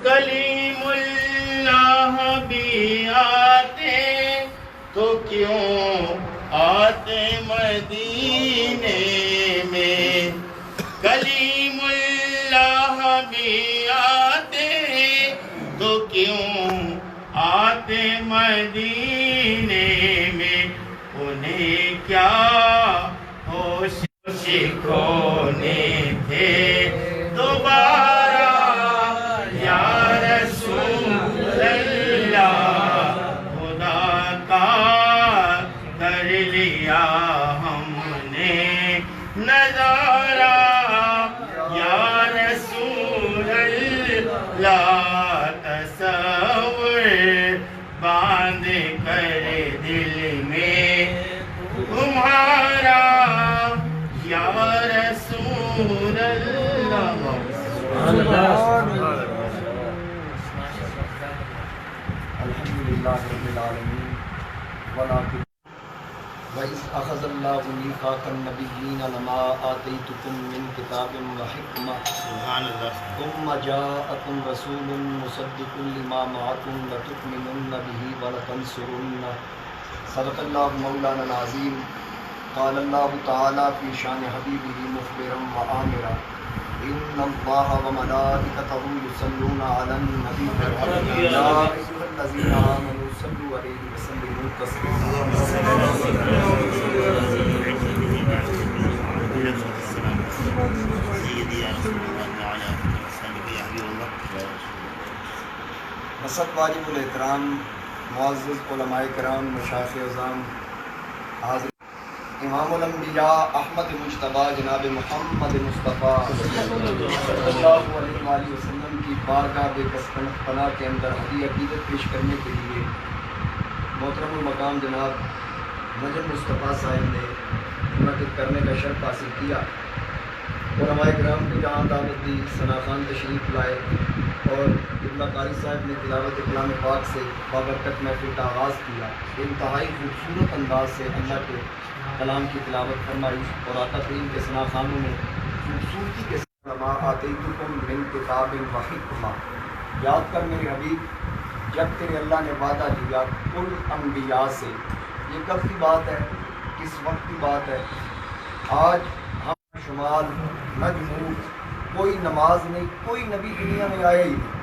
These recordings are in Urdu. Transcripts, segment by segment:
کلیم اللہ بھی آتے تو کیوں آتے مدینے میں، کلیم اللہ بھی آتے تو کیوں آتے مدینے میں، انہیں کیا ہوش کھونے تھے دوبارہ یا رسول اللہ، خدا کا کر لیا ہم نے نظارہ یا رسول اللہ، تصور باندھ کر دل میں تمہارا یا رسول اللہ۔ الحمدللہ رب العالمین ولکن وَإِذْ أَخَذَ اللَّهُ مِيثَاقَ النَّبِيِّينَ لَمَا آتَيْتُكُم مِّن كِتَابٍ وَحِكْمَةٍ ثُمَّ جَاءَكُمْ رَسُولٌ مُصَدِّقٌ لِّمَا مَعَكُمْ لَتُؤْمِنُنَّ بِهِ وَلَتَنصُرُنَّهُ صدق اللہ مولانا العظیم۔ قال اللہ تعالیٰ فی شان حبیبہ مخبرا وآمرا ان اللہ وملائکتہ یصلون علی النبی یا ایھا الذین آمنوا صلوا علیہ وسلموا تسلیما۔ مسد واجب الاحترام معزز علماء کرام، مشایخ اعظام، حاضر امام الانبیاء احمد مجتبیٰ جناب محمد مصطفیٰ صلی اللہ علیہ وآلہ وسلم کی بارگاہ بے کس پناہ کے اندر حدیع عقیدت پیش کرنے کے لیے محترم المقام جناب نجم مصطفیٰ صاحب نے منعقد کرنے کا شرف حاصل کیا۔ علماء کرام کو جہاں دعوت دی، ثنا خان تشریف لائے اور قبلہ قاری صاحب نے تلاوت کلام پاک سے بابرکت محفل کا آغاز کیا۔ انتہائی خوبصورت انداز سے اللہ کے کلام کی تلاوت فرمائی اور آقا کریم کے ثنا خانوں نے خوبصورتی کے ساتھ لما آتیتکم من کتاب وحکمہ، یاد کر میرے حبیب جب تیرے اللہ نے وعدہ لیا کل انبیاء سے، یہ کب کی بات ہے، کس وقت کی بات ہے؟ آج ہم شمال نجمود کوئی نماز نہیں، کوئی نبی دنیا میں آیا ہی نہیں،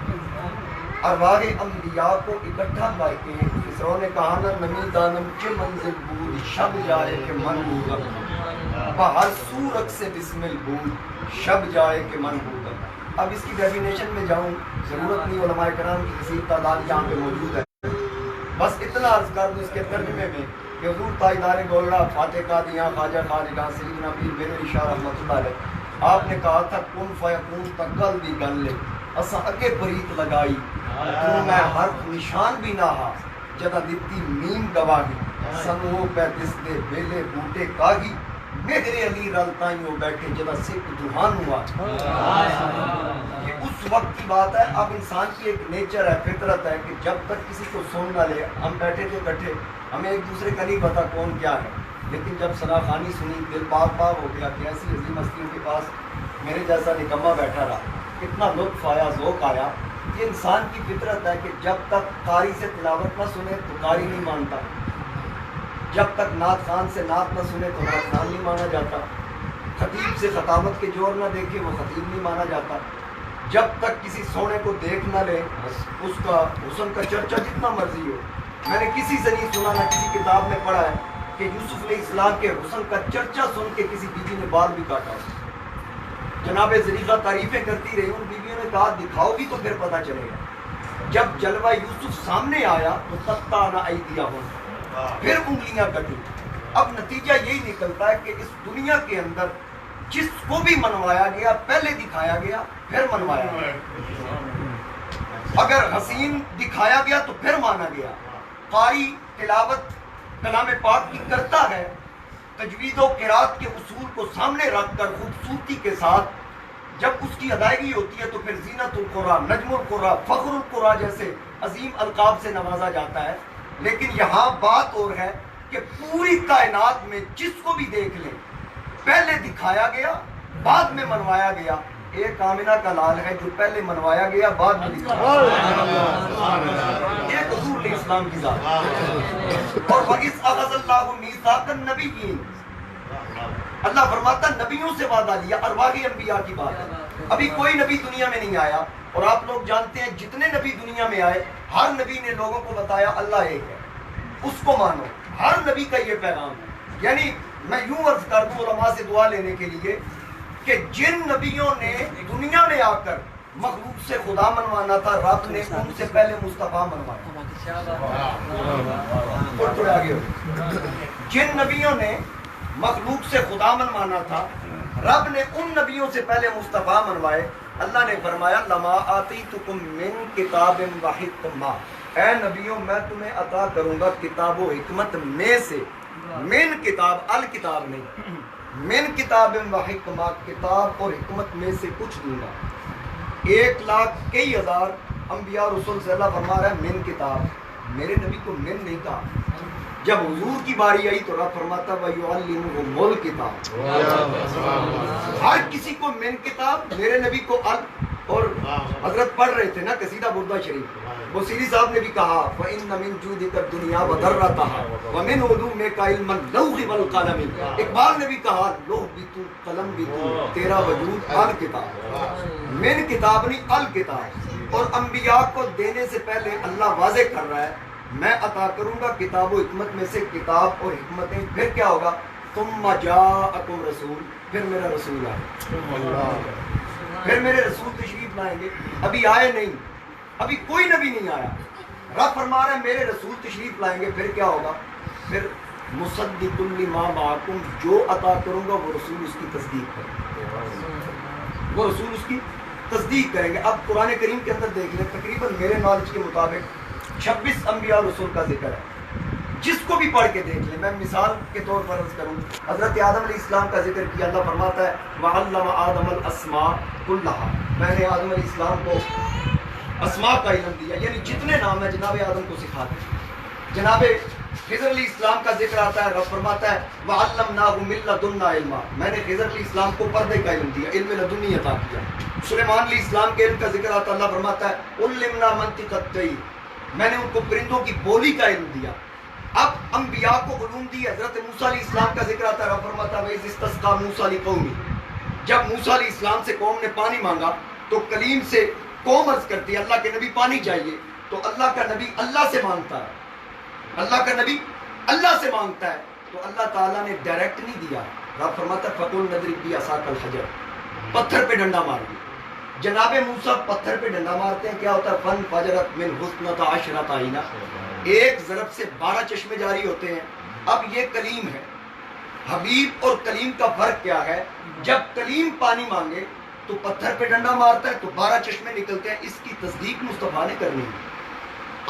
ارواح انبیاء کو اکٹھا کر کے اسرو نے کہا نا نمی دانم کے منزل بود شب جائے کہ من بودم، بہر سورک سے بسم البود شب جائے کہ من بودم۔ اب اس کی ڈیفینیشن میں جاؤں ضرورت نہیں، علماء کرام کی کثیر تعداد یہاں پہ موجود ہے، بس اتنا عرض کر دوں اس کے ترجمے میں کہ حضور تاجدار گولڑا فاتح قادیاں خواجہ خواجگاں سیدنا پیر میرے شاہ رحمۃ اللہ علیہ، آپ نے کہا تھا کن فیکون تکل دی گل لے اساں اگے بریت لگائی تو میں حرف نشان بھی نہ ہا جدا دتی میم گواہی سنو پہ دس دے بیلے بوٹے کاگی میرے علی رلتائیں وہ بیٹھے جدا سکھ دہان ہوا۔ یہ اس وقت کی بات ہے۔ اب انسان کی ایک نیچر ہے، فطرت ہے کہ جب تک کسی کو سن نہ لے، ہم بیٹھے تھے کٹھے، ہمیں ایک دوسرے کا نہیں پتا کون کیا ہے، لیکن جب ثنا خوانی سنی دل پاک پاک ہو گیا کہ ایسی عظیم ہستیوں کے پاس میرے جیسا نکما بیٹھا رہا، کتنا لطف آیا، ذوق آیا۔ یہ انسان کی فطرت ہے کہ جب تک قاری سے تلاوت نہ سنے تو قاری نہیں مانتا، جب تک نعت خان سے نعت نہ سنے تو نعت خان نہیں مانا جاتا، خطیب سے خطابت کے جوڑ نہ دیکھے وہ خطیب نہیں مانا جاتا، جب تک کسی سونے کو دیکھ نہ لے اس کا حسن کا چرچا جتنا مرضی ہو۔ میں نے کسی سے نہیں سنا، نہ کسی کتاب میں پڑھا ہے کہ یوسف علیہ السلام کے حسن کا چرچا سن کے کسی بیوی نے بال بھی کاٹا۔ جناب زلیخا تعریفیں کرتی رہی، ان بیویوں نے کہا دکھاؤ گی تو پھر پتہ چلے گا۔ جب جلوہ یوسف سامنے آیا تو قطعنا ایدیہم، پھر انگلیاں کٹی۔ اب نتیجہ یہی نکلتا ہے کہ اس دنیا کے اندر جس کو بھی منوایا گیا پہلے دکھایا گیا پھر منوایا گیا، اگر حسین دکھایا گیا تو پھر مانا گیا۔ قاری تلاوت کلام پاک کی کرتا ہے، تجوید و قرات کے اصول کو سامنے رکھ کر خوبصورتی کے ساتھ جب اس کی ادائیگی ہوتی ہے تو پھر زینت القرآ، نجم القرآ، فخر القرآ جیسے عظیم القاب سے نوازا جاتا ہے۔ لیکن یہاں بات اور ہے کہ پوری کائنات میں جس کو بھی دیکھ لیں، پہلے دکھایا گیا بعد میں منوایا گیا، ایک آمنہ کا لال ہے جو پہلے منوایا گیا بعد میں ایک حضور نے اسلام کی ذات. اور وَإِذْ أَخَذَ اللَّهُ مِيثَاقَ النَّبِيِّينَ اللہ فرماتا نبیوں سے وعدہ لیا. ارواح انبیاء کی بات ہے. ابھی کوئی نبی دنیا میں نہیں آیا اور آپ لوگ جانتے ہیں جتنے نبی دنیا میں آئے ہر نبی نے لوگوں کو بتایا اللہ ایک ہے, اس کو مانو. ہر نبی کا یہ پیغام ہے. یعنی میں یوں عرض کر دوں علماء سے دعا لینے کے لیے کہ جن نبیوں نے دنیا میں آ کر مخلوق سے خدا منوانا تھا رب نے ان سے پہلے مصطفیٰ منوایا. اور تھوڑے آگے ہو. جن نبیوں نے مخلوق سے خدا منوانا تھا رب نے ان نبیوں سے پہلے مصطفیٰ منوائے. اللہ نے فرمایا لما آتیتکم من کتاب و حکمہ, اے نبیوں میں تمہیں عطا کروں گا کتاب و حکمت میں سے. من کتاب الکتاب نہیں, من کتاب و حکمہ کتاب اور حکمت میں سے کچھ دوں گا. 1,00,000 انبیاء رسول سے اللہ فرما رہا ہے من کتاب. میرے نبی کو من نہیں کہا. جب حضور کی باری آئی تو رب فرماتا وَيُعَلِّمُهُمُ الْكِتَابَ. ہر کسی کو من کتاب, میرے نبی کو ال. اور حضرت پڑھ رہے تھے نا قصیدہ بردہ شریف, بصیری صاحب نے بھی کہا فَإِنَّ مِن جُودِكَ الدُّنْيَا وَذَرَّتَهَا وَمِنْ عُلُومِكَ عِلْمَ اللَّوْحِ وَالْقَلَمِ. اقبال نے بھی کہا لوح بھی تو قلم بھی تو تیرا وجود الکتاب. من کتاب نہیں الکتاب. اور انبیاء کو دینے سے پہلے اللہ واضح کر رہا ہے میں عطا کروں گا کتاب و حکمت میں سے کتاب اور حکمتیں. پھر کیا ہوگا ثُمَّ جَاءَكُمْ رَسُولٌ, پھر میرا رسول آئے, پھر میرے رسول تشریف لائیں گے. ابھی آئے نہیں, ابھی کوئی نبی نہیں آیا. رب فرما رہے ہیں میرے رسول تشریف لائیں گے. پھر کیا ہوگا, پھر مصدق لما معکم, جو عطا کروں گا وہ رسول اس کی تصدیق کریں گے, وہ رسول اس کی تصدیق کریں گے. اب قرآن کریم کے اندر دیکھ لیں تقریباً میرے نالج کے مطابق 26 انبیاء رسول کا ذکر ہے. جس کو بھی پڑھ کے دیکھ لیں. میں مثال کے طور پر عرض کروں, حضرت آدم علیہ السلام کا ذکر کیا. اللہ فرماتا ہے وَعَلَّمَ آدَمَ الْأَسْمَاءَ كُلَّهَا, میں نے آدم علیہ السلام کو اسماء کا علم دیا, یعنی جتنے نام ہیں جناب آدم کو سکھا دیا. جناب خضر علیہ السلام کا ذکر آتا ہے, رب فرماتا ہے وَعَلَّمْنَاهُ مِن لَّدُنَّا عِلْمًا, میں نے خضر علیہ السلام کو پردے کا علم دیا, علم لدنی عطا کیا. سلیمان علیہ السلام کے علم کا ذکر آتا ہے, اللہ فرماتا ہے عُلِّمْنَا مَنطِقَ الطَّيْرِ, میں نے ان کو پرندوں کی بولی کا علم دیا. اب انبیاء کو علوم دی. حضرت موسیٰ علیہ السلام کا ذکر آتا ہے, رب فرماتا ہے وَإِذِ اسْتَسْقَىٰ مُوسَىٰ لِقَوْمِهِ, جب موسیٰ علیہ السلام سے قوم نے پانی مانگا تو کلیم سے قوم عرض کرتی ہے اللہ کے نبی پانی چاہیے, تو اللہ کا نبی اللہ سے مانگتا ہے, اللہ کا نبی اللہ سے مانگتا ہے, تو اللہ تعالیٰ نے ڈائریکٹ نہیں دیا. رب فرماتا ہے فَقُلْ نَضْرِبْ بِعَصَاكَ الْحَجَرَ, پتھر پہ ڈنڈا مار دیا. جناب موسیٰ پتھر پہ ڈنڈا مارتے ہیں, کیا ہوتا ہے فَانْفَجَرَتْ مِنْ حُسْنَتَ عَشْرَةَ عَيْنًا, ایک ضرب سے 12 چشمے جاری ہوتے ہیں. اب یہ کلیم ہے, حبیب اور کلیم کا فرق کیا ہے؟ جب کلیم پانی مانگے تو پتھر پہ ڈنڈا مارتا ہے تو 12 چشمے نکلتے ہیں. اس کی تصدیق مصطفیٰ نے کرنی ہے.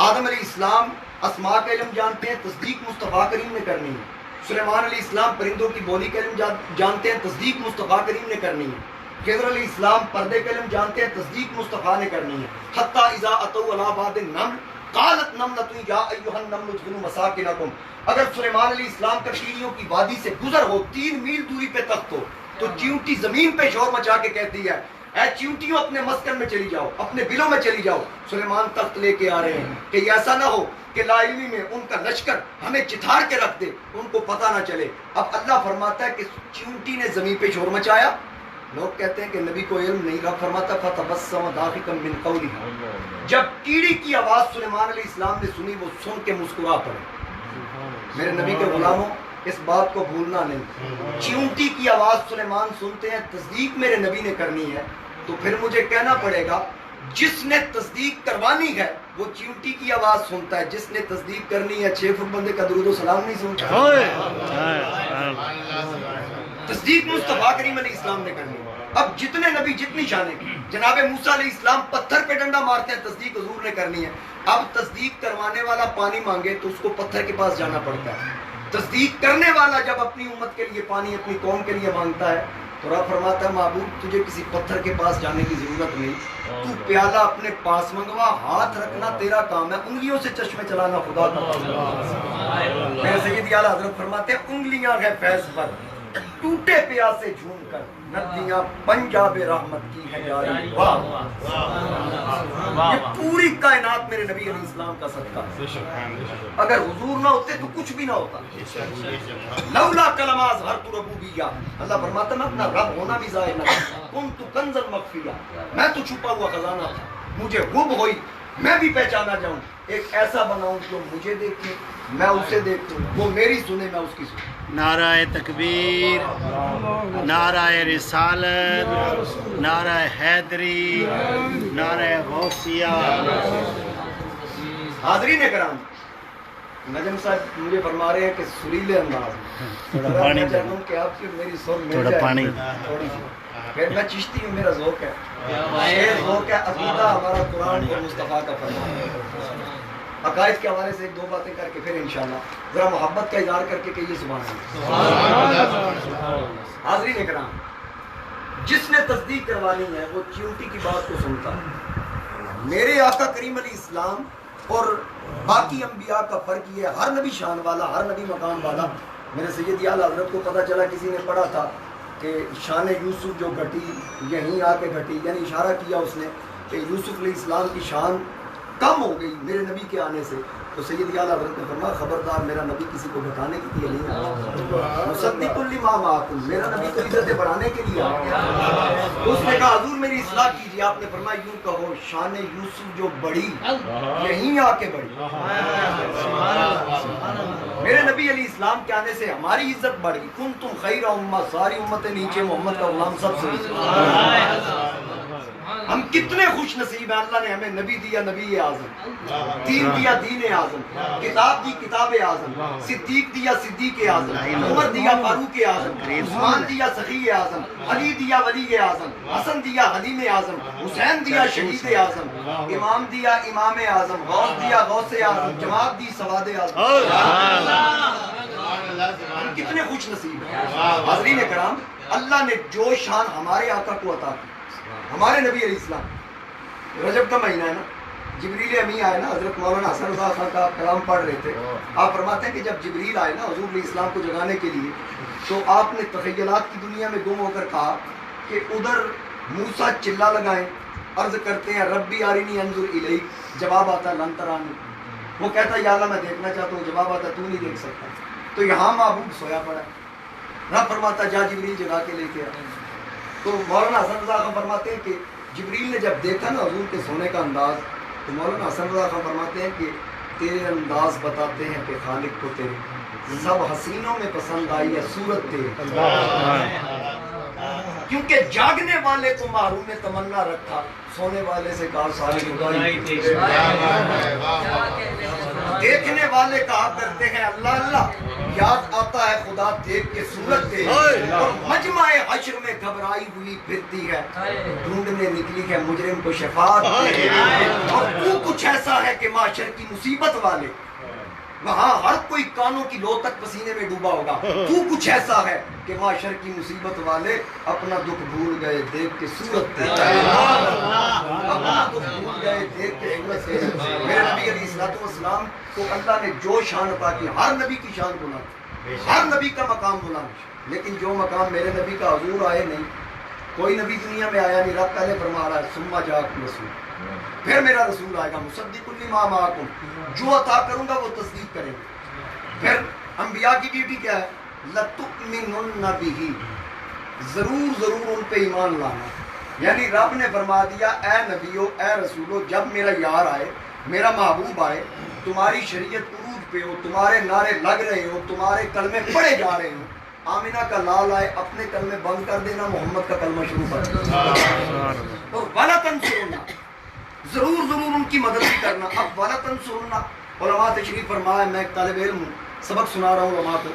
آدم علیہ السلام اسماء کا علم جانتے ہیں, تصدیق مصطفیٰ کریم نے کرنی ہے. سلیمان علیہ السلام پرندوں کی بولی کا علم جانتے ہیں, تصدیق مصطفیٰ کریم نے کرنی ہے. خضر علیہ السلام پردے کا علم جانتے ہیں, تصدیق مصطفیٰ نے کرنی ہے. حتیٰ اذا اتوا علی واد النمل قالت نملۃ یا ایھا النمل ادخلوا مساکنکم, اگر سلیمان علیہ السلام کا چیونٹیوں کی وادی سے گزر ہو 3 میل دوری پہ تخت ہو تو چیونٹی زمین پہ شور مچا کے کہتی ہے اے چیونٹیوں اپنے مسکن میں چلی جاؤ, اپنے بلوں میں چلی جاؤ, سلیمان تخت لے کے آ رہے ہیں. کہ ایسا نہ ہو کہ لا علمی میں ان کا لشکر ہمیں چتھاڑ کے رکھ دے, ان کو پتہ نہ چلے. اب اللہ فرماتا ہے کہ چیونٹی نے زمین پہ شور مچایا, لوگ کہتے ہیں کہ نبی کو علم نہیں. رب فرماتا فتبسم ضاحکا من قولها, جب کیڑی کی آواز سلیمان علیہ السلام نے سنی وہ سن کے مسکرا پڑے. میرے نبی کے غلاموں اس بات کو بھولنا نہیں. چیونٹی کی آواز سلیمان سنتے ہیں, تصدیق میرے نبی نے کرنی ہے, تو پھر مجھے کہنا پڑے گا جس نے تصدیق کروانی ہے وہ چیونٹی کی آواز سنتا ہے, جس نے تصدیق کرنی ہے 6 فٹ بندے کا درود و سلام نہیں سنتا. تصدیق مصطفیٰ کریم علیہ السلام نے کرنی ہے. اب جتنے نبی جتنی شانیں, جناب موسیٰ علیہ السلام پتھر پہ ڈنڈا مارتے ہیں, تصدیق حضور نے کرنی ہے. اب تصدیق کروانے والا پانی مانگے تو اس کو پتھر کے پاس جانا پڑتا ہے. تصدیق کرنے والا جب اپنی امت کے لیے پانی اپنی قوم کے لیے مانگتا ہے تو رب فرماتا ہے معبود تجھے کسی پتھر کے پاس جانے کی ضرورت نہیں, تو پیالہ اپنے پاس منگوا, ہاتھ رکھنا تیرا کام ہے, انگلیوں سے چشمے چلانا خدا کا کام ہے. میرے سید اعلیٰ حضرت فرماتے ہیں انگلیاں ہے فیض پر, ٹوٹے پیاسے جھوم کر ندیاں پنجاب رحمت کی ہے جاری واہ یہ پوری کائنات میرے نبی علیہ السلام کا صدقہ ہے اگر حضور نہ ہوتے تو کچھ بھی نہ ہوتا لولا کلمات ہر تو ربوبیہ اللہ فرماتا میں اپنا رب ہونا بھی ظاہر نہ کنت کنزا مخفیہ میں تو چھپا ہوا خزانہ تھا مجھے حب ہوئی میں بھی پہچانا جاؤں ایک ایسا بناؤں جو مجھے دیکھے میں اسے دیکھوں وہ میری سنے میں اس کی سنوں نعرہ تکبیر نعرہ رسالت نعرہ حیدری نعرہ غوثیہ حاضرین کرام نجم صاحب مجھے فرما رہے ہیں کہ سریلے انداز تھوڑا پانی میں چاہتا ہوں کہ آپ کی میری سن مل تھوڑا جائے پانی تھوڑی سی پھر میں چشتی ہوں میرا ذوق ہے شعر ذوق ہے عقیدہ ہمارا قرآن اور مصطفیٰ کا فرمان ہے عقائد کے حوالے سے ایک دو باتیں کر کے پھر انشاءاللہ ذرا محبت کا اظہار کر کے کہیے سبحان اللہ حاضرین کرام جس نے تصدیق کروانی ہے وہ چیونٹی کی بات کو سنتا ہے میرے آقا کریم علیہ السلام اور باقی انبیاء کا فرق یہ ہے ہر نبی شان والا ہر نبی مقام والا میرے سید اعلیٰ حضرت کو پتہ چلا کسی نے پڑھا تھا کہ شان یوسف جو گھٹی یہیں آ کے گھٹی یعنی اشارہ کیا اس نے کہ یوسف علیہ السلام کی شان کم ہو گئی میرے نبی کے آنے سے تو سید اعلیٰ حضرت نے فرمایا خبردار میرا نبی کسی کو گھٹانے کے لیے نہیں آیا مصدق لما معکم میرا نبی تو عزت بڑھانے کے لیے آیا اس نے کہا حضور میری اصلاح کیجیے آپ نے فرمایا یوں کہو شان یوسف جو بڑھی یہیں آ کے بڑھی میرے نبی علیہ السلام کے آنے سے ہماری عزت بڑھ گئی کنتم خیر امہ ساری امتیں نیچے محمد کا غلام سب سے ہم کتنے خوش نصیب ہیں اللہ نے ہمیں نبی دیا نبی اعظم دین دیا دین اعظم کتاب دی کتاب اعظم صدیق دیا صدیق اعظم عمر دیا فاروق اعظم عثمان دیا سخی اعظم علی دیا ولی اعظم حسن دیا حلیم اعظم حسین دیا شہید اعظم امام دیا امام اعظم غوث دیا غوث اعظم جماعت دی سواد اعظم ہم کتنے خوش نصیب ہیں حاضرین کرام اللہ نے جو شان ہمارے آقا کو عطا کی ہمارے نبی علیہ السلام رجب کا مہینہ ہے نا جبریل امی آئے نا حضرت مولانا حسن رضا خان کا کلام پڑھ رہے تھے آپ فرماتے ہیں کہ جب جبریل آئے نا حضور علیہ السلام کو جگانے کے لیے تو آپ نے تخیلات کی دنیا میں گم ہو کر کہا کہ ادھر موسیٰ چلا لگائیں عرض کرتے ہیں ربی آرینی انظر الیک جواب آتا لن ترانی وہ کہتا ہے یا اللہ میں دیکھنا چاہتا ہوں جواب آتا تو نہیں دیکھ سکتا تو یہاں محبوب سویا پڑا رب فرماتا جا جبریل جگا کے لے کے آئے تو مولانا حسن رضا خان فرماتے ہیں کہ جبریل نے جب دیکھا نا حضور کے سونے کا انداز تو مولانا حسن رضا خان فرماتے ہیں کہ تیرے انداز بتاتے ہیں کہ خالق کو تیرے سب حسینوں میں پسند آئی ہے صورت تیرے کیونکہ جاگنے والے کو محروم تمنا رکھا سونے والے سے کہا ساری دیکھنے والے کہا کرتے ہیں اللہ اللہ یاد آتا ہے خدا دیکھ کے صورت دے اور مجمع حشر میں گھبرائی ہوئی پھرتی ہے ڈھونڈنے نکلی ہے مجرم کو شفاعت دے اور تو کچھ ایسا ہے کہ معاشر کی مصیبت والے وہاں ہر کوئی کانوں کی لو تک پسینے میں ڈوبا ہوگا تو کچھ ایسا ہے کہ معاشر کی مصیبت والے اپنا دکھ بھول گئے دیکھ کے صورت دے اپنا دکھ بھول گئے دیکھ کے صورت دے میرے نبی علیہ السلام کو اللہ نے جو شان عطا کی ہر نبی کی شان بلند ہر نبی کا مقام بلند لیکن جو مقام میرے نبی کا حضور آئے نہیں کوئی نبی دنیا میں آیا نہیں رب پہلے فرما رہا ہے ثم جاءکم رسول پھر میرا رسول آئے گا مصدق لما معکم جو عطا کروں گا وہ تصدیق کریں گے پھر انبیاء کی ڈیوٹی کیا ہے لَتُؤْمِنُنَّ بِهِ ضرور ان پہ ایمان لانا یعنی رب نے فرما دیا اے نبیو اے رسولو جب میرا یار آئے میرا محبوب آئے تمہاری شریعت عروج پہ ہو تمہارے نعرے لگ رہے ہو تمہارے کلمے پڑھے جا رہے ہوں آمینہ کا لال آئے اپنے کلمے بند کر دینا محمد کا کلمہ شروع کر دینا اور وَلَا تَنْصُرُنَّ ضرور ان کی مدد بھی کرنا اب وَلَا تَنْصُرُنَّ علماء تشریف فرمایا میں ایک طالب علم ہوں سبق سنا رہا ہوں علماء کو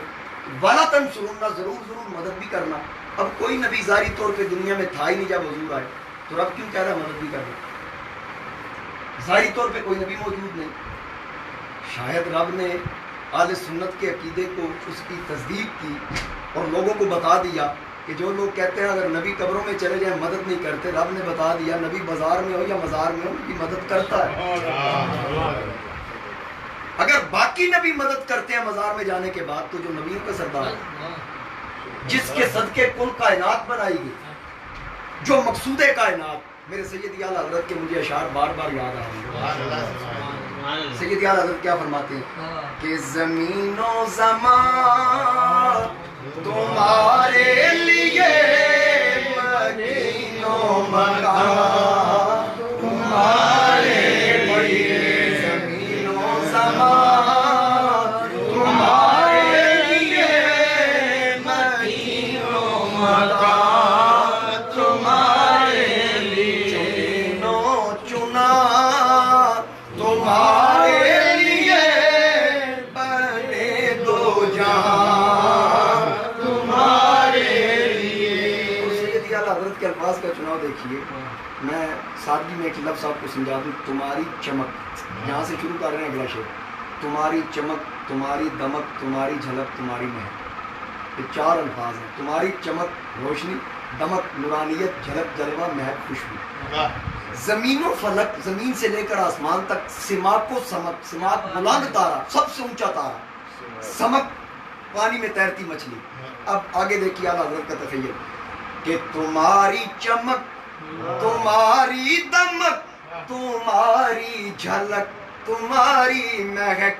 وَلَا تَنْصُرُنَّ ضرور مدد بھی کرنا اب کوئی نبی ظاہری طور پہ دنیا میں تھا ہی نہیں جب حضور آئے تو رب کیوں کہہ رہا ہے مدد بھی کرنا ظاہری طور پہ کوئی نبی موجود نہیں شاید رب نے اہل سنت کے عقیدے کو اس کی تصدیق کی اور لوگوں کو بتا دیا کہ جو لوگ کہتے ہیں اگر نبی قبروں میں چلے جائیں مدد نہیں کرتے رب نے بتا دیا نبی بازار میں ہو یا مزار میں ہو ان کی مدد کرتا ہے اگر باقی نبی مدد کرتے ہیں مزار میں جانے کے بعد تو جو نبیوں کا سردار جس کے صدقے کل کائنات بنائی گئی، جو مقصود کائنات. میرے سید اعلیٰ حضرت کے مجھے اشعار بار بار یاد آ رہے ہیں. سید اعلیٰ حضرت کیا فرماتے ہیں کہ زمین و زمان تمہارے لیے، مدین و مکان تمہارے لیے، زمین و زمان تمہارے لیے، مدین و مکان تمہارے لیے، چنو چنا تمہارے لیے، بنے دو جہاں تمہارے لیے. اور سید اعلیٰ حضرت کے الفاظ کا چناؤ دیکھیے. میں سادگی میں ایک لفظ آپ کو سمجھا دوں. تمہاری چمک، یہاں سے شروع کر رہے ہیں اگلا شعر. تمہاری چمک، تمہاری دمک، تمہاری جھلک، تمہاری مہک. یہ 4 الفاظ ہیں. تمہاری چمک روشنی، دمک نورانیت، جھلک جلوہ، مہک خوشبو. زمین و فلک، زمین سے لے کر آسمان تک، سماک و سمک، سماک بلند تارا، سب سے اونچا تارا، سمک پانی میں تیرتی مچھلی. اب آگے دیکھیے اعلیٰ حضرت کا تخیل کہ تمہاری چمک، تمہاری دمک، تمہاری جھلک، تمہاری مہک،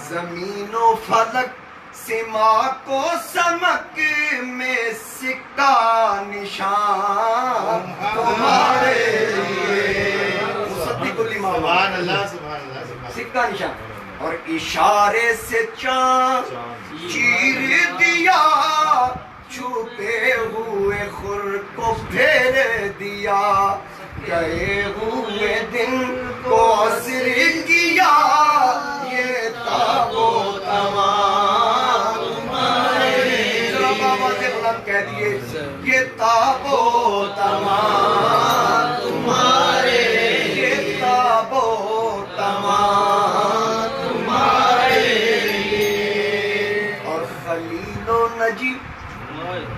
زمین و فلک، سماک و سمک میں سکہ نشان تمہارے لیے. مصدق الامام، سبحان اللہ سبحان اللہ سبحان سکہ نشان. اور اشارے سے چاند چیر دیا، چھپے ہوئے خور کو پھیر دیا، گئے ہوئے دن کو عصر کیا، یہ تاب و تمام تمہارے. ذرا بابا سے بلند کہہ دیے، یہ تاب و تمام تمہارے، یہ تاب و تمام تمہارے لیے. اور خلیل و نجی،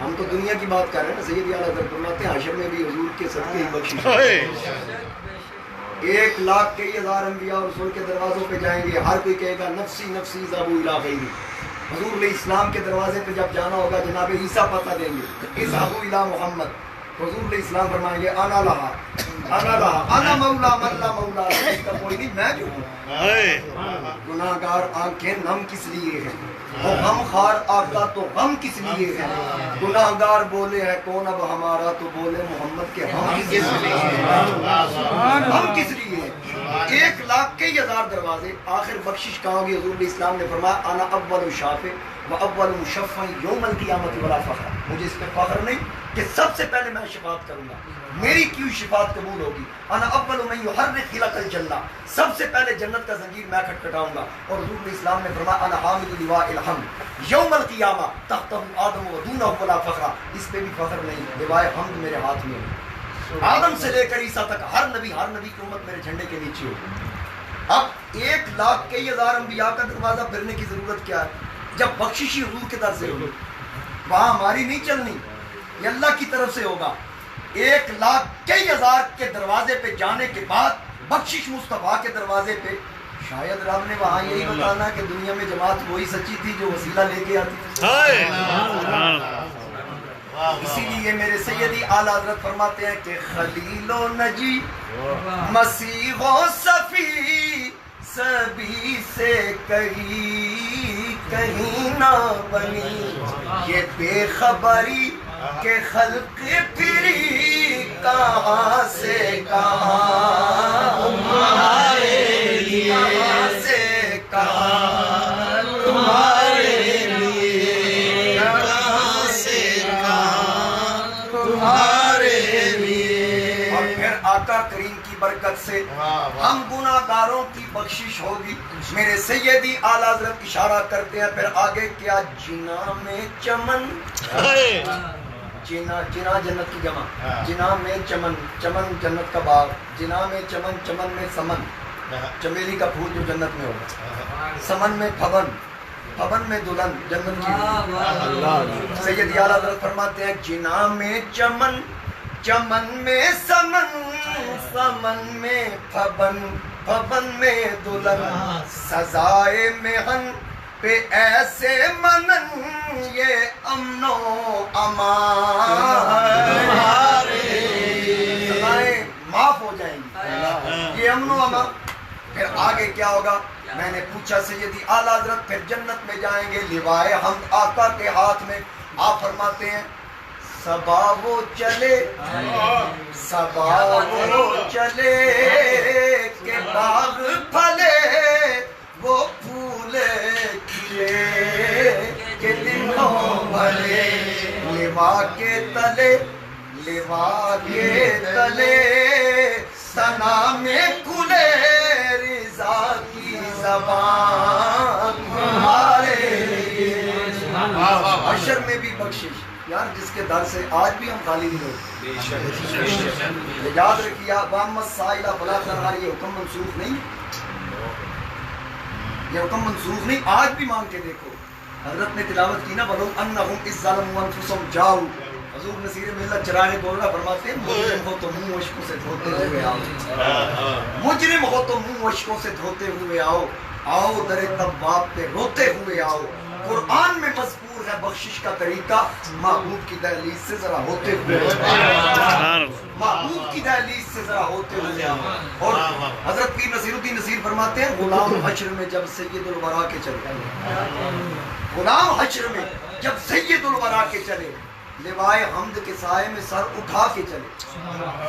ہم تو دنیا کی بات کر رہے ہیں نا. سید اعلیٰ حضرت فرماتے ہیں حشر میں بھی حضور کے صدقے ہی بخشش. 1,00,000 کئی ہزار انبیاء اور رسول کے دروازوں پہ جائیں گے، ہر کوئی کہے گا نفسی نفسی ذهبوا الی غیری. حضور علیہ السلام کے دروازے پہ جب جانا ہوگا جناب عیسیٰ پتہ دیں گے، اذهبوا الی محمد. حضور علیہ السلام فرمائیں گے انا لہا، انا لہا، انا مولا من لا مولا لہ. اس کا کوئی نہیں، میں جو ہوں. گناہگار آنکھیں نم کس لیے ہیں، وہ غم خار آقا تو غم کس لیے ہے. گناہگار بولے ہے کون اب ہمارا، تو بولے محمد کے ہم کس لیے ہیں، ہم کس لیے ہیں. 1,00,000 کئی ہزار دروازے. آخر بخشش کہاں ہوگی؟ حضور علیہ السلام نے فرمایا انا اول شافع و اول مشفع یوم القیامت ولا فخر. مجھے اس پہ فخر نہیں کہ سب سے پہلے میں شفاعت کروں گا، میری کیوں شفاعت قبول ہوگی. انا اول من یحرک خلق الجنہ، سب سے پہلے جنت کا زنجیر میں کھٹکھٹاؤں گا. اور حضور علیہ السلام نے فرمایا انا حامل لواء الحمد یوم القیامہ تحتہ آدم و دونہ ولا فخر. اس پہ بھی فخر نہیں، لواء حمد میرے ہاتھ میں ہے. آدم سے لے کر عیسیٰ تک ہر نبی کی امت میرے جھنڈے کے نیچے ہوگی. اب 1,00,000 کئی ہزار انبیاء کا دروازہ پھرنے کی ضرورت کیا ہے جب بخشش حضور کے در سے ہوگی. وہاں ہماری نہیں چلنی، یہ اللہ کی طرف سے ہوگا. 1,00,000 کئی ہزار کے دروازے پہ جانے کے بعد بخشش مصطفیٰ کے دروازے پہ شاید رب نے وہاں یہی بتانا کہ دنیا میں جماعت وہی سچی تھی جو وسیلہ لے کے آتی تھی. اسی لیے میرے سیدی اعلیٰ حضرت فرماتے ہیں کہ خلیل و نجی، مسیح و صفی، سبھی سے کہیں نہ بنی. یہ بے خبری کہ خلق پھری کہاں سے کہاں تمہارے لیے، کہاں سے کہاں تمہارے لیے، کہاں سے کہاں تمہارے لیے. اور پھر آقا کریم کی برکت سے ہم گناہگاروں کی بخشش ہوگی. میرے سیدی اعلیٰ حضرت اشارہ کرتے ہیں پھر آگے کیا، جنا میں چمن، جنا جنت کی جمع، جنا میں چمن، چمن جنت کا باغ، جنا میں چمن، چمن میں سمن، چمیلی کا پھول جو جنت میں ہوگا، سمن میں پھبن، پھبن میں دلہن جنت کی. سید اعلیٰ حضرت فرماتے ہیں جنا میں چمن، چمن میں سمن، سمن میں پھبن، پھبن میں دلہن، سزائے محن پہ ایسے منن یہ امن و امان سزائیں معاف ہو جائیں گی، یہ امن و امان۔ پھر آگے کیا ہوگا؟ میں نے پوچھا سیدی اعلیٰ حضرت پھر جنت میں جائیں گے لوائے حمد آقا کے ہاتھ میں۔ آپ فرماتے ہیں صبا وہ چلے صبا وہ چلے کہ باغ پھلے وہ پھول کھلے کہ دنوں بھلے لوا کے تلے ثنا میں کھلے رضا کی زبان ہمارے لیے۔ حشر میں بھی بخشش یار، جس کے در سے آج بھی ہم خالی نہیں ہوتے۔ یاد رکھیے وَأَمَّا السَّائِلَ فَلَا تَنْهَرْ، یہ حکم منسوخ نہیں، یہ حکم منسوخ نہیں، آج بھی مانگ کے دیکھو۔ حضرت نے تلاوت کی نا وَلَوْ أَنَّهُمْ إِذ ظَّلَمُوا أَنفُسَهُمْ جَاءُوا، حضور نصیر ملت چرانے بول رہا، فرماتے ہیں مجرم ہو تو منہ اشکوں سے دھوتے ہوئے آؤ، مجرم ہو تو منہ اشکوں سے دھوتے ہوئے آؤ، آؤ در تواب پہ روتے ہوئے آؤ۔ قرآن میں مذکور ہے بخشش کا طریقہ، محبوب کی دہلیز سے ذرا ہوتے ہوئے، محبوب کی دہلیز سے ذرا ہوتے ہوئے آؤ۔ اور حضرت پیر نصیر الدین نصیر فرماتے ہیں غلام حشر میں جب سید الورا کے چلے، غلام حشر میں جب سید الورا کے چلے، لوائے حمد کے سائے میں سر اٹھا کے چلے،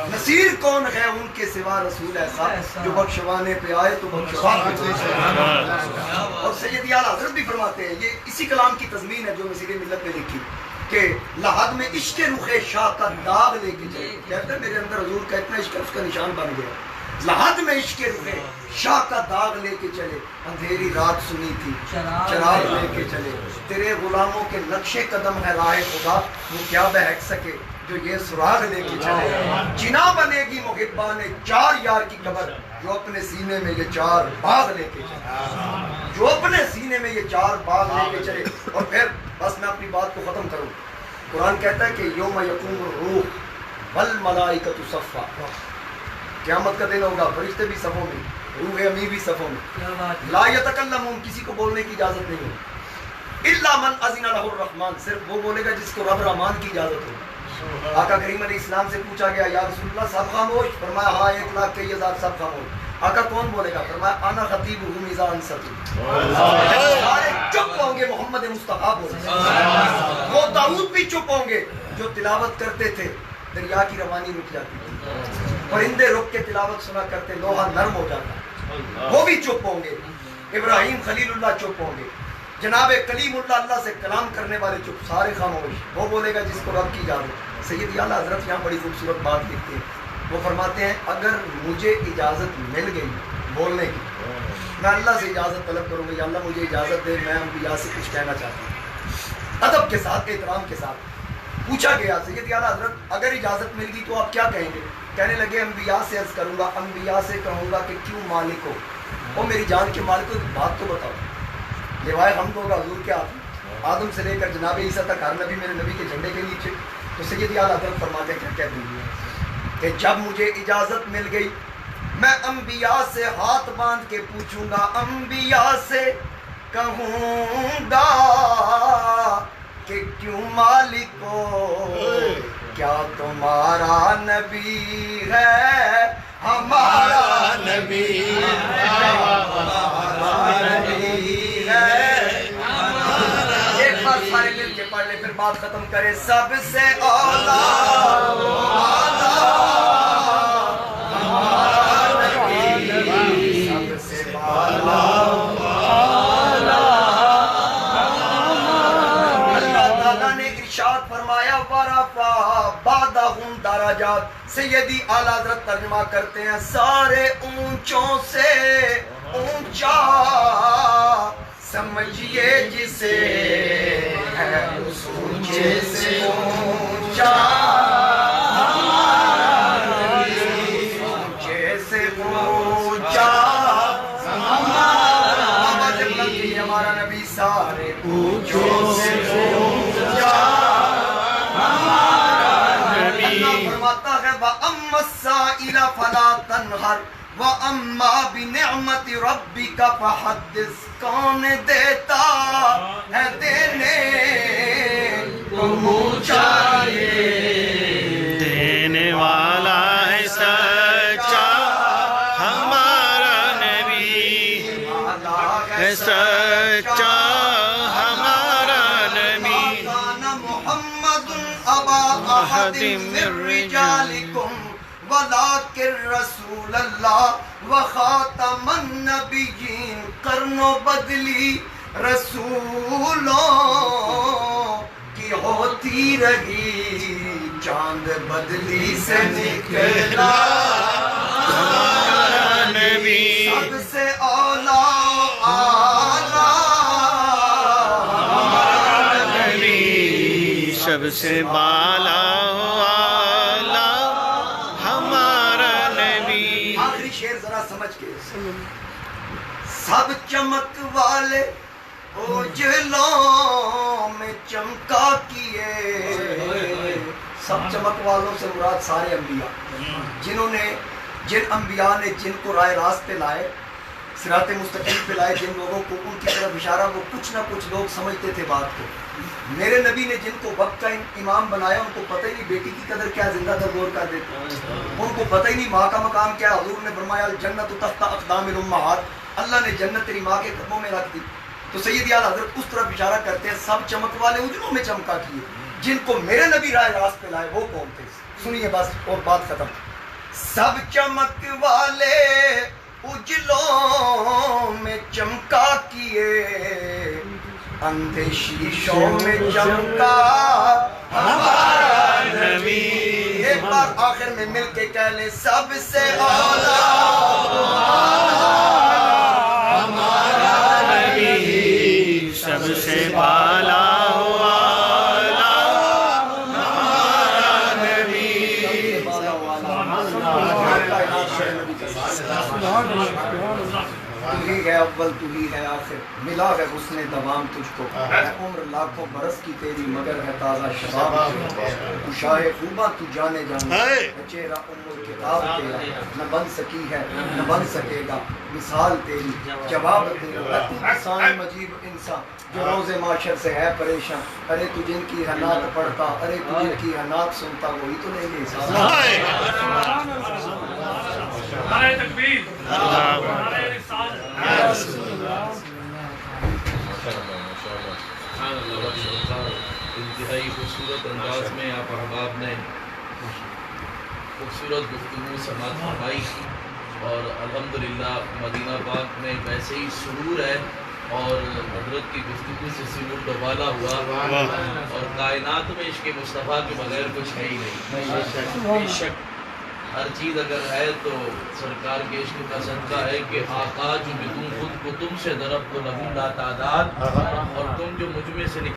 نصیر کون ہے ان کے سوا رسول ایسا جو بخشوانے پہ آئے تو بخشوانے پہ آئے۔ اور سیدی اعلیٰ حضرت بھی فرماتے ہیں، یہ اسی کلام کی تضمین ہے جو نصیر ملت نے لکھی کہ لحد میں عشق رخ شاہ کا داغ لے کے چلے، کہتے ہیں میرے اندر حضور کا اتنا عشق اس کا نشان بن گیا، لحد میں عشق رخ شاہ کا داغ لے کے چلے، اندھیری رات سنی تھی چراغ لے کے چلے، تیرے غلاموں کے نقش قدم ہے راہ خدا، وہ کیا بہک سکے جو یہ سراغ لے کے چلے۔ جنا بنے گی محبان چار یار کی قبر جو اپنے سینے میں یہ چار باغ لے کے چلے، جو اپنے سینے میں یہ چار باغ لے کے چلے۔ اور پھر بس میں اپنی بات کو ختم کروں، قرآن کہتا ہے کہ یوم یقوم الروح والملائکۃ صفا، قیامت کا دن ہوگا، فرشتے بھی صفوں میں، روح امی بھی صفوں میں، لا یتکلمون، کسی کو بولنے کی اجازت نہیں ہوگی، الا من اذن لہ الرحمن، صرف وہ بولے گا جس کو رب رحمان کی اجازت ہو۔ آقا کریم علیہ السلام سے پوچھا گیا یا رسول اللہ سب خاموش؟ فرمایا ہاں 1,20,000 سب خاموش۔ آقا کون بولے گا؟ فرمایا انا خطیبہم اذا انصتوا، سارے چپ ہوں گے محمد مصطفیٰ بولے، وہ داؤد بھی چپ ہوں گے جو تلاوت کرتے تھے، دریا کی روانی رک جاتی تھی، پرندے رک کے تلاوت سنا کرتے، لوہا نرم ہو جاتا، وہ بھی چپ ہوں گے، ابراہیم خلیل اللہ چپ ہوں گے، جناب کلیم اللہ اللہ سے کلام کرنے والے چپ، سارے خاموش، وہ بولے گا جس کو رب کی اجازت۔ سیدی اعلیٰ حضرت یہاں بڑی خوبصورت بات لکھتے ہیں، وہ فرماتے ہیں اگر مجھے اجازت مل گئی بولنے کی، میں اللہ سے اجازت طلب کروں گا، یا اللہ مجھے اجازت دے، میں انبیاء سے کچھ کہنا چاہتا ہوں، ادب کے ساتھ احترام کے ساتھ۔ پوچھا گیا سیدی اعلیٰ حضرت اگر اجازت مل گئی تو آپ کیا کہیں گے؟ کہنے لگے انبیاء سے عرض کروں گا، انبیاء سے کہوں گا کہ کیوں مالک ہو، وہ میری جان کے مالک ہو، بات تو بتاؤ، لوائے حمد ہوگا حضور کے ہاتھ میں، آدم سے لے کر جناب عیسیٰ تک ہر نبی میرے نبی کے جھنڈے کے نیچے۔ تو سیدی اعلیٰ حضرت فرماتے ہیں کیا کہہ دوں کہ جب مجھے اجازت مل گئی میں انبیاء سے ہاتھ باندھ کے پوچھوں گا، انبیاء سے کہوں گا کہ کیوں مالک ہو، کیا تمہارا نبی ہے ہمارا نبی ہے۔ ایک بار سارے مل کے پڑھ لے پھر بات ختم کرے۔ سب سے اولا سب سے بالا اللہ تعالیٰ نے ارشاد فرمایا ورفع بعضهم درجات۔ سیدی اعلیٰ حضرت ترجمہ کرتے ہیں سارے اونچوں سے اونچا سمجھیے جسے ہے اس اونچے سے اونچا، اونچے سے اونچا ہمارا نبی، سارے اونچوں سے اونچا ہمارا نبی۔ اللہ فرماتا ہے وَأَمَّا السَّائِلَ فَلَا تَنْهَرْ وَأَمَّا بِنِعْمَةِ رَبِّكَ فَحَدِّثْ کون دیتا ہے دینے کو منہ چاہیے دینے والا ہے سچا ہمارا نبی ہے سچا ہمارا نبی كان محمد أبا أحد من رجالكم ولكن رسول الله وخاتم النبيين قرن بدلی رسولوں کی ہوتی رہی چاند بدلی سے نکلا ہمارا نبی سب سے اولا سب سے بالا والا ہمارا نبی آخری شعر ذرا سمجھ کے سب چمک والے اجلوں میں چمکا کیے سب چمک والوں سے مراد سارے انبیاء جن انبیاء نے جن کو رائے راست پہ لائے صراط مستقیم پہ لائے جن لوگوں کو ان کی طرف اشارہ وہ کچھ نہ کچھ لوگ سمجھتے تھے بات کو میرے نبی نے جن کو وقت کا امام بنایا ان کو پتہ ہی نہیں بیٹی کی قدر کیا زندہ تھا غور کر دیتے ان کو پتہ ہی نہیں ماں کا مقام کیا حضور نے فرمایا الجنت تحت اقدام الامہات اللہ نے جنت تیری ماں کے قدموں میں رکھ دی تو سید اعلیٰ حضرت اس طرف اشارہ کرتے ہیں سب چمک والے اجلوں میں چمکا کیے جن کو میرے نبی رائے راست پہ لائے وہ کون تھے سنیے بس اور بات ختم سب چمک والے اجلوں میں چمکا کیے اندھے شیشوں میں چمکا ہمارا نبی ایک بار آخر میں مل کے کہہ لیں سب سے اولا ہمارا نبی سب سے بالا والا ہمارا نبی تو ہی ہے اول تو ہی ہے آخر ملا ہے حسن دوام تجھ کو ہے عمر لاکھوں برس کی تیری مگر ہے تازہ شباب تو شاہ خوباں تو جانے جانے ہے چہرہ ام الکتاب تیرا نہ بن سکی ہے نہ بن سکے گا مثال تیری جواب تیرا ہے تو انسان مجیب انسان جو روز معاشر سے ہے پریشان ارے تو جن کی ہے نعت پڑھتا ارے تو جن کی ہے نعت سنتا وہی تو نہیں لے سکتا نعرہ تکبیر نعرہ رسالت انتہائی خوبصورت انداز میں آپ احباب نے خوبصورت گفتگو سماعت فرمائی اور الحمدللہ مدینہ پاک میں ویسے ہی سرور ہے اور حضرت کی گفتگو سے سرور دوبالا ہوا اور کائنات میں عشق مصطفیٰ کے بغیر کچھ ہے ہی نہیں بے شک ہر چیز اگر ہے تو سرکار کے عشق کا صدقہ ہے کہ آقا جو بدون خود کو تم سے درب کو لہو لا تعداد اور تم جو مجھ میں سے